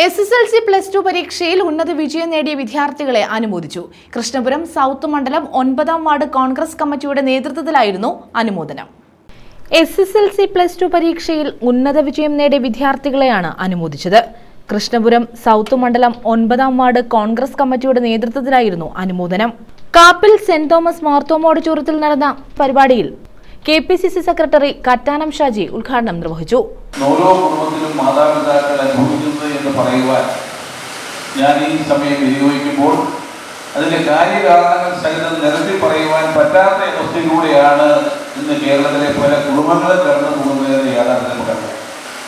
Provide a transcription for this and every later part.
SSLC +2 പരീക്ഷയിൽ ഉന്നത വിജയം നേടിയ വിദ്യാർത്ഥികളെ അനുമോദിച്ചു. കൃഷ്ണപുരം സൗത്ത് മണ്ഡലം 9ാം വാർഡ് കോൺഗ്രസ് കമ്മിറ്റിയുടെ നേതൃത്വത്തിലായിരുന്നു അനുമോദനം. SSLC +2 പരീക്ഷയിൽ ഉന്നത വിജയം നേടിയ വിദ്യാർത്ഥികളെയാണ് അനുമോദിച്ചത്. കൃഷ്ണപുരം സൗത്ത് മണ്ഡലം 9ാം വാർഡ് കോൺഗ്രസ് കമ്മിറ്റിയുടെ നേതൃത്വത്തിലായിരുന്നു അനുമോദനം. കാപ്പിൽ സെന്റ് തോമസ് മാർത്തോമ ഓഡിറ്റോറിയത്തിൽ നടന്ന പരിപാടിയിൽ KPCC സെക്രട്ടറി കറ്റാനം ഷാജി ഉദ്ഘാടനം നിർവഹിച്ചു. ഓരോ കുടുംബത്തിലും മാതാപിതാക്കൾ അനുഭവിക്കുന്നത് എന്ന് പറയുവാൻ ഞാൻ ഈ സമയം വിനിയോഗിക്കുമ്പോൾ അതിന്റെ കാര്യകാരണങ്ങൾ സഹിതം നിരത്തി പറയുവാൻ പറ്റാത്ത അവസ്ഥയിലൂടെയാണ് ഇന്ന് കേരളത്തിലെ പല കുടുംബങ്ങളും കടന്നു പോകുന്നതെന്ന് യാഥാർത്ഥ്യം നമുക്കറിയാം.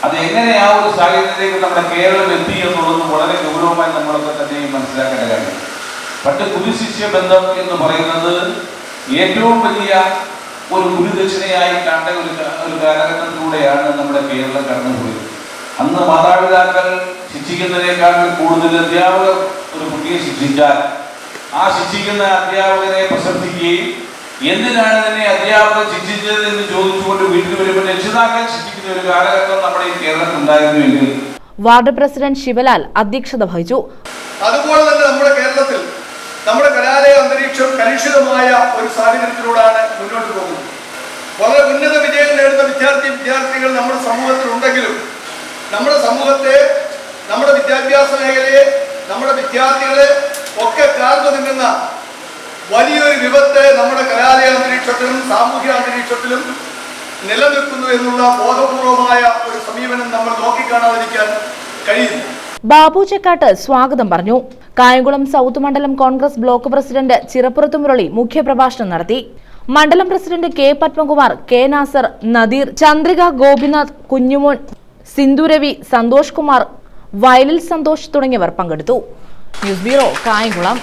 അത് എങ്ങനെ ആ ഒരു സാഹചര്യത്തിലേക്ക് നമ്മുടെ കേരളം എത്തി എന്നുള്ളത് വളരെ ഗൗരവമായി നമ്മളൊക്കെ തന്നെ മനസ്സിലാക്കേണ്ട കാര്യം. പണ്ട് ഗുരുശിഷ്യ ബന്ധം എന്ന് പറയുന്നത് ഏറ്റവും വലിയ ഒരു ഗുരുദക്ഷിണയായി കണ്ട ഒരു കാലഘട്ടത്തിലൂടെയാണ് നമ്മുടെ കേരളം കടന്നുപോയത്. അന്ന് മാതാപിതാക്കൾ ശിക്ഷിക്കുന്നതിനേക്കാൾ കൂടുതൽ അധ്യാപകർ ഒരു കുട്ടിയെ ശിക്ഷിച്ചാൽ ആ ശിക്ഷിക്കുന്ന അധ്യാപകരെ പ്രശംസിക്കുകയും എന്തിനാണ് തന്നെ അധ്യാപകർ ശിക്ഷിച്ചത് എന്ന് ചോദിച്ചുകൊണ്ട് വീട്ടിൽ വരുമ്പോൾ രക്ഷിതാക്കൾ ശിക്ഷിക്കുന്ന ഒരു കാലഘട്ടം നമ്മുടെ ഈ കേരളത്തിൽ ഉണ്ടായിരുന്നുവെങ്കിൽ വാർഡ് പ്രസിഡന്റ് ശിവലാൽ അധ്യക്ഷത വഹിച്ചു. അതുപോലെ തന്നെ നമ്മുടെ കേരളത്തിൽ നമ്മുടെ കലാലയ അന്തരീക്ഷം കലുഷിതമായ ഒരു സാഹചര്യത്തിലൂടെയാണ് മുന്നോട്ട് പോകുന്നത്. വളരെ ഉന്നത വിജയം നേടുന്ന വിദ്യാർത്ഥികൾ നമ്മുടെ സമൂഹത്തിൽ ഉണ്ടെങ്കിലും നമ്മുടെ സമൂഹത്തെ, നമ്മുടെ വിദ്യാഭ്യാസ മേഖലയെ, നമ്മുടെ വിദ്യാർത്ഥികളെ ഒക്കെ കാർന്നു നിൽക്കുന്ന വലിയൊരു വിപത്ത് നമ്മുടെ കലാലയ അന്തരീക്ഷത്തിലും സാമൂഹിക അന്തരീക്ഷത്തിലും നിലനിൽക്കുന്നു എന്നുള്ള ബോധപൂർവമായ ഒരു സമീപനം നമ്മൾ നോക്കിക്കാണാതിരിക്കാൻ കഴിയുന്നു. ബാബു ചെക്കാട്ട് സ്വാഗതം പറഞ്ഞു. കായംകുളം സൗത്ത് മണ്ഡലം കോൺഗ്രസ് ബ്ലോക്ക് പ്രസിഡന്റ് ചിറപ്പുറത്ത് മുരളി മുഖ്യപ്രഭാഷണം നടത്തി. മണ്ഡലം president K Padmakumar, K Nasar, Nadeer, Chandrika, Gopinath, Kunjumon, Sindhuravi, Santhosh Kumar, വയലിൽ സന്തോഷ് തുടങ്ങിയവർ പങ്കെടുത്തു. News bureau, Kayamkulam.